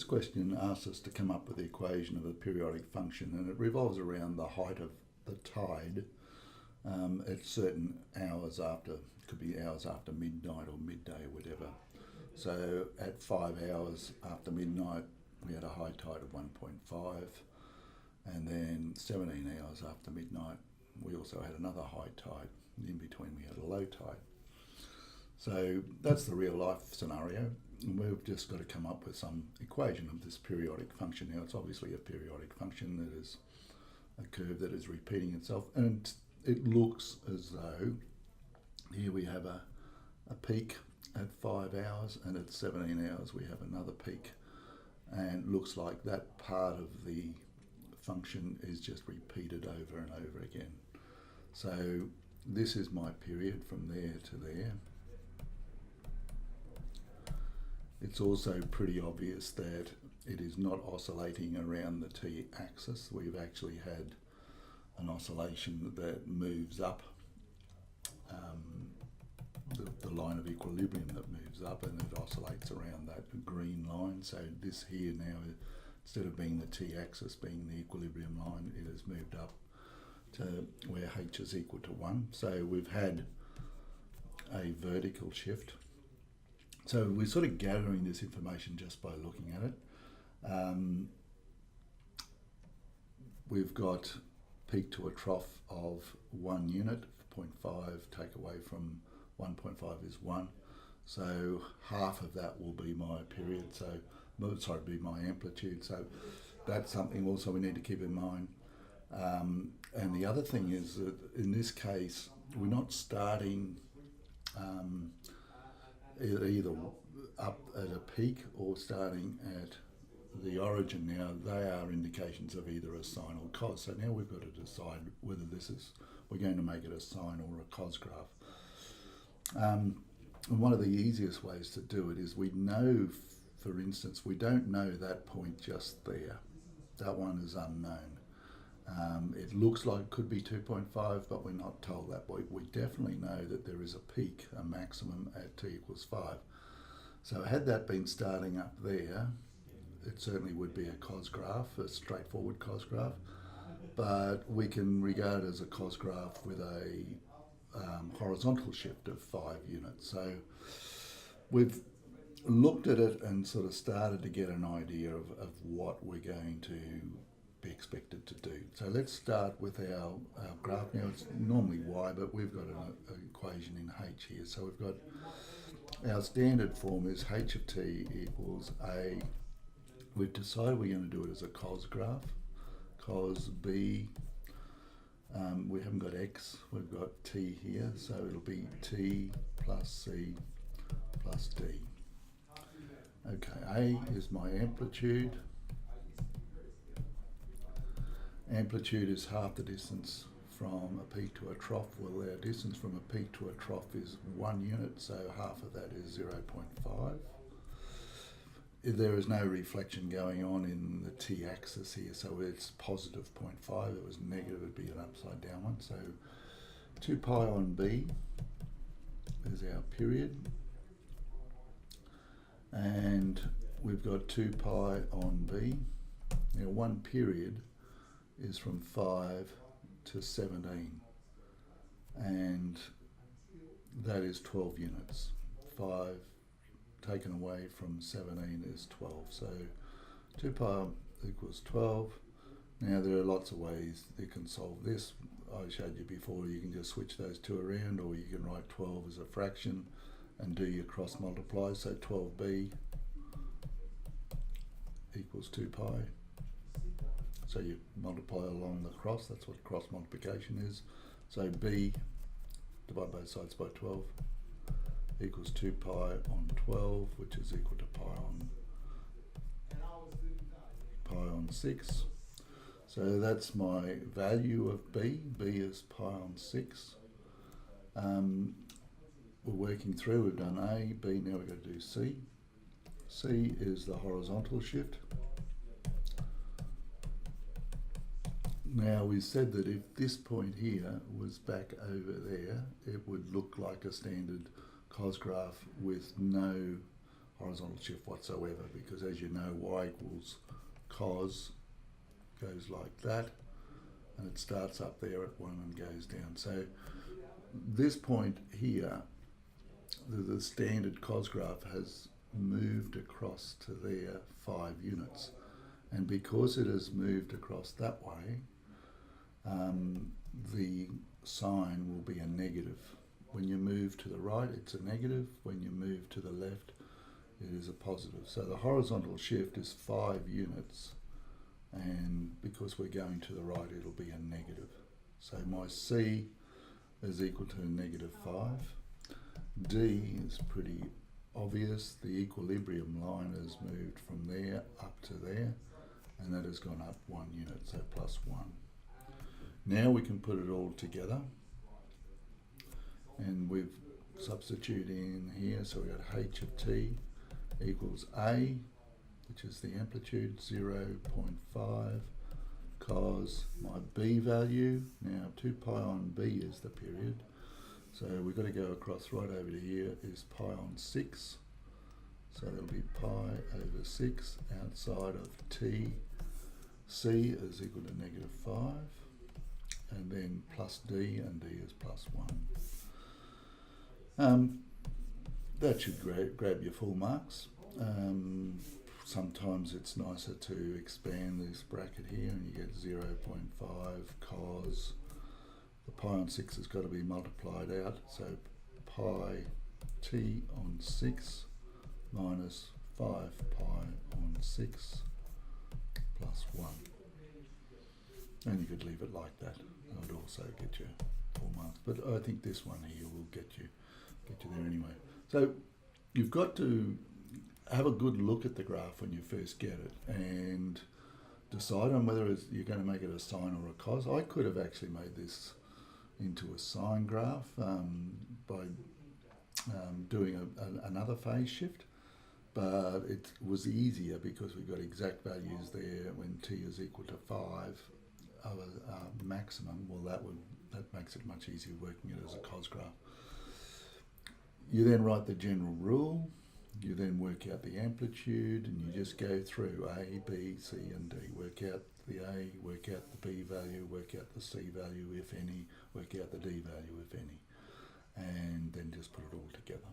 question asks us to come up with the equation of a periodic function, and it revolves around the height of the tide at certain hours after, could be hours after midnight or midday or whatever. So at 5 hours after midnight, we had a high tide of 1.5, and then 17 hours after midnight, we also had another high tide. In between, we had a low tide. So that's the real life scenario. And we've just got to come up with some equation of this periodic function. Now, it's obviously a periodic function that is a curve that is repeating itself, and it looks as though here we have a peak at 5 hours, and at 17 hours we have another peak, and looks like that part of the function is just repeated over and over again. So this is my period from there to there. It's also pretty obvious that it is not oscillating around the t-axis. We've actually had an oscillation that moves up, the line of equilibrium that moves up, and it oscillates around that green line. So this here now, instead of being the t-axis being the equilibrium line, it has moved up to where h is equal to 1. So we've had a vertical shift. So we're sort of gathering this information just by looking at it. We've got peak to a trough of 1 unit, 0.5, take away from 1.5 is 1. So half of that will be my period, be my amplitude. So that's something also we need to keep in mind. And the other thing is that in this case, we're not starting either up at a peak or starting at the origin. Now, they are indications of either a sine or cos. So now we've got to decide whether we're going to make it a sine or a cos graph. And one of the easiest ways to do it is we know, for instance, we don't know that point just there. That one is unknown. It looks like it could be 2.5, but we're not told that. We definitely know that there is a peak, a maximum at t equals 5. So had that been starting up there, it certainly would be a cos graph, a straightforward cos graph, but we can regard it as a cos graph with a horizontal shift of 5 units. So we've looked at it and sort of started to get an idea of what we're going to be expected to do. So let's start with our graph. Now it's normally y, but we've got an equation in h here. So we've got our standard form is h of t equals a. We've decided we're going to do it as a cos graph. Cos b, we haven't got x, we've got t here, so it'll be t plus c plus d. Okay, a is my amplitude. Amplitude is half the distance from a peak to a trough. Well, our distance from a peak to a trough is 1 unit, so half of that is 0.5. There is no reflection going on in the t-axis here, so it's positive 0.5. If it was negative, it would be an upside down one. So 2 pi on b is our period, and we've got 2 pi on b. Now, one period is from 5 to 17, and that is 12 units. 5 taken away from 17 is 12, so 2 pi equals 12. Now there are lots of ways you can solve this. I showed you before, you can just switch those two around, or you can write 12 as a fraction and do your cross multiply. So 12b equals 2 pi. So you multiply along the cross, that's what cross multiplication is. So b, divide both sides by 12, equals 2 pi on 12, which is equal to pi on 6. So that's my value of b. B is pi on 6. We're working through, we've done A, B, now we've got to do C. C is the horizontal shift. Now we said that if this point here was back over there, it would look like a standard cos graph with no horizontal shift whatsoever, because as you know, y equals cos goes like that, and it starts up there at 1 and goes down. So this point here, the standard cos graph has moved across to there 5 units, and because it has moved across that way, the sign will be a negative. When you move to the right, it's a negative. When you move to the left, it is a positive. So the horizontal shift is 5 units, and because we're going to the right, it'll be a negative. So my C is equal to -5. D is pretty obvious. The equilibrium line has moved from there up to there, and that has gone up 1 unit, so +1. Now we can put it all together, and we've substituted in here, so we've got h of t equals A, which is the amplitude, 0.5 cos my B value. Now 2 pi on B is the period, so we've got to go across right over to here is pi on 6, so there'll be pi over 6 outside of t. C is equal to -5, and then plus D, and D is +1. That should grab your full marks. Sometimes it's nicer to expand this bracket here, and you get 0.5 cos. The pi on 6 has got to be multiplied out, so pi t on 6 minus 5 pi on 6 plus 1. And you could leave it like that. That would also get you full marks. But I think this one here will get you there anyway. So you've got to have a good look at the graph when you first get it and decide on whether you're going to make it a sine or a cos. I could have actually made this into a sine graph by doing another phase shift, but it was easier because we've got exact values there when t is equal to 5 of a maximum. Well, that makes it much easier working it as a cos graph. You then write the general rule, you then work out the amplitude, and you just go through A, B, C and D. Work out the A, work out the B value, work out the C value if any, work out the D value if any, and then just put it all together.